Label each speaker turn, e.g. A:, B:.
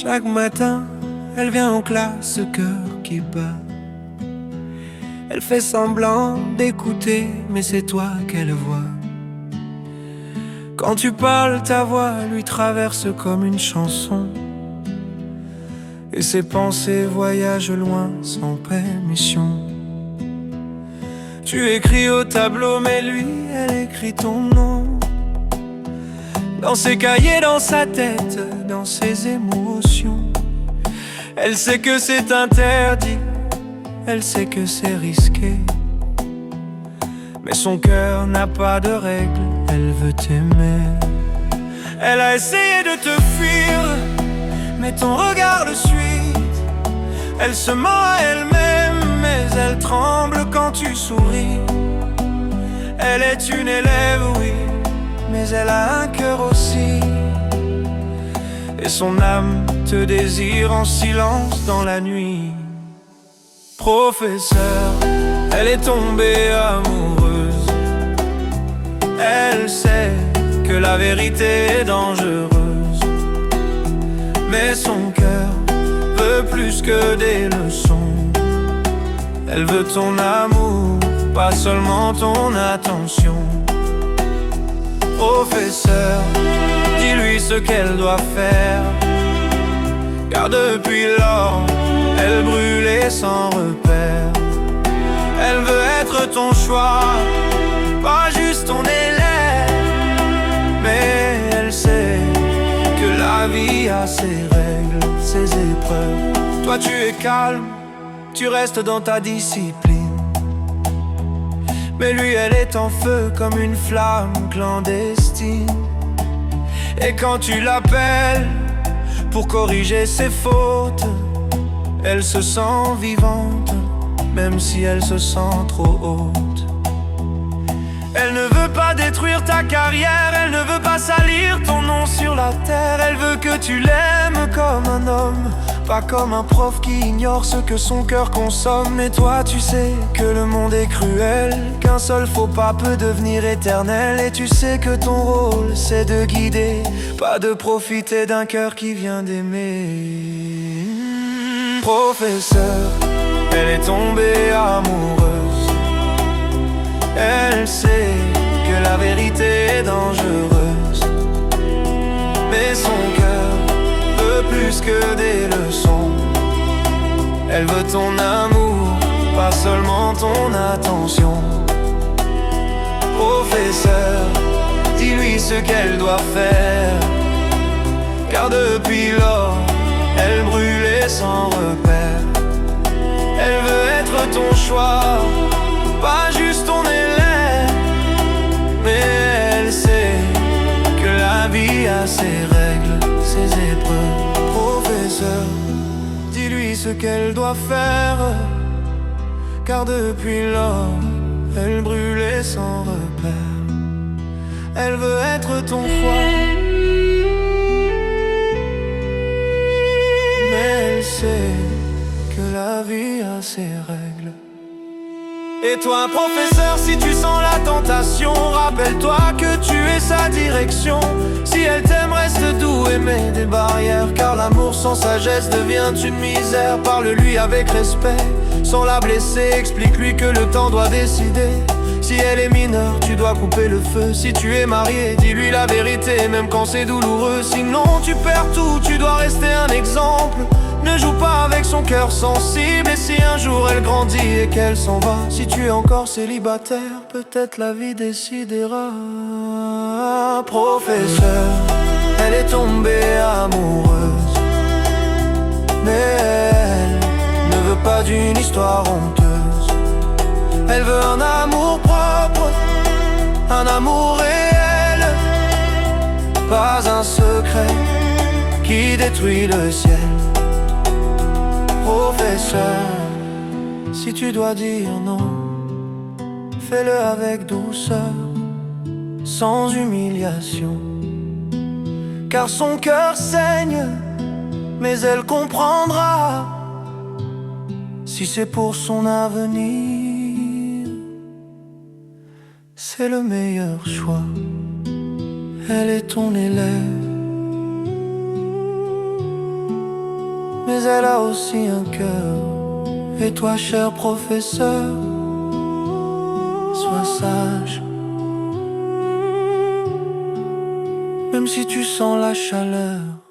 A: Chaque matin, elle vient en classe, ce cœur qui bat. Elle fait semblant d'écouter, mais c'est toi qu'elle voit. Quand tu parles, ta voix lui traverse comme une chanson, et ses pensées voyagent loin sans permission. Tu écris au tableau, mais lui, elle écrit ton nom. Dans ses cahiers, dans sa tête, dans ses émotions. Elle sait que c'est interdit, elle sait que c'est risqué, mais son cœur n'a pas de règles, elle veut t'aimer. Elle a essayé de te fuir, mais ton regard le suit. Elle se ment à elle-même, mais elle tremble quand tu souris. Elle est une élève, oui, mais elle a un cœur aussi. Et son âme te désire en silence dans la nuit. Professeur, elle est tombée amoureuse. Elle sait que la vérité est dangereuse, mais son cœur veut plus que des leçons. Elle veut ton amour, pas seulement ton attention. Professeur, dis-lui ce qu'elle doit faire, car depuis lors, elle brûlait sans repère. Elle veut être ton choix, pas juste ton élève, mais elle sait que la vie a ses règles, ses épreuves. Toi tu es calme, tu restes dans ta discipline, mais lui elle est en feu comme une flamme clandestine. Et quand tu l'appelles pour corriger ses fautes, elle se sent vivante, même si elle se sent trop haute. Elle ne veut pas détruire ta carrière, elle ne veut pas salir ton nom sur la terre. Elle veut que tu l'aimes comme un homme, pas comme un prof qui ignore ce que son cœur consomme. Mais toi tu sais que le monde est cruel, qu'un seul faux pas peut devenir éternel. Et tu sais que ton rôle c'est de guider, pas de profiter d'un cœur qui vient d'aimer. Professeur, elle est tombée amoureuse. Elle sait que la vérité est dangereuse, mais son cœur veut plus que des leçons. Elle veut ton amour, pas seulement ton attention. Professeur, dis-lui ce qu'elle doit faire, car depuis lors, elle brûlait sans repère. Elle veut être ton choix, pas juste ton élève, mais elle sait que la vie a ses règles, ses épreuves. Professeur, dis-lui ce qu'elle doit faire, car depuis lors, elle brûlait sans repère. Elle veut être ton choix, mais elle sait que la vie a ses règles. Et toi professeur, si tu sens la tentation, rappelle-toi que tu es sa direction. Si elle t'aime, reste doux et mets des barrières, car l'amour sans sagesse devient une misère. Parle-lui avec respect, sans la blesser, explique-lui que le temps doit décider. Si elle est mineure, tu dois couper le feu. Si tu es marié, dis-lui la vérité, même quand c'est douloureux. Sinon tu perds tout, tu dois rester un exemple. Ne joue pas avec son cœur sensible. Et si un jour elle grandit et qu'elle s'en va, si tu es encore célibataire, peut-être la vie décidera. Professeur, elle est tombée amoureuse, mais elle ne veut pas d'une histoire honteuse. Elle veut un amour propre, un amour réel, pas un secret qui détruit le ciel. Professeur, si tu dois dire non, fais-le avec douceur, sans humiliation, car son cœur saigne, mais elle comprendra. Si c'est pour son avenir, c'est le meilleur choix. Elle est ton élève, elle a aussi un cœur. Et toi, cher professeur, sois sage. Même si tu sens la chaleur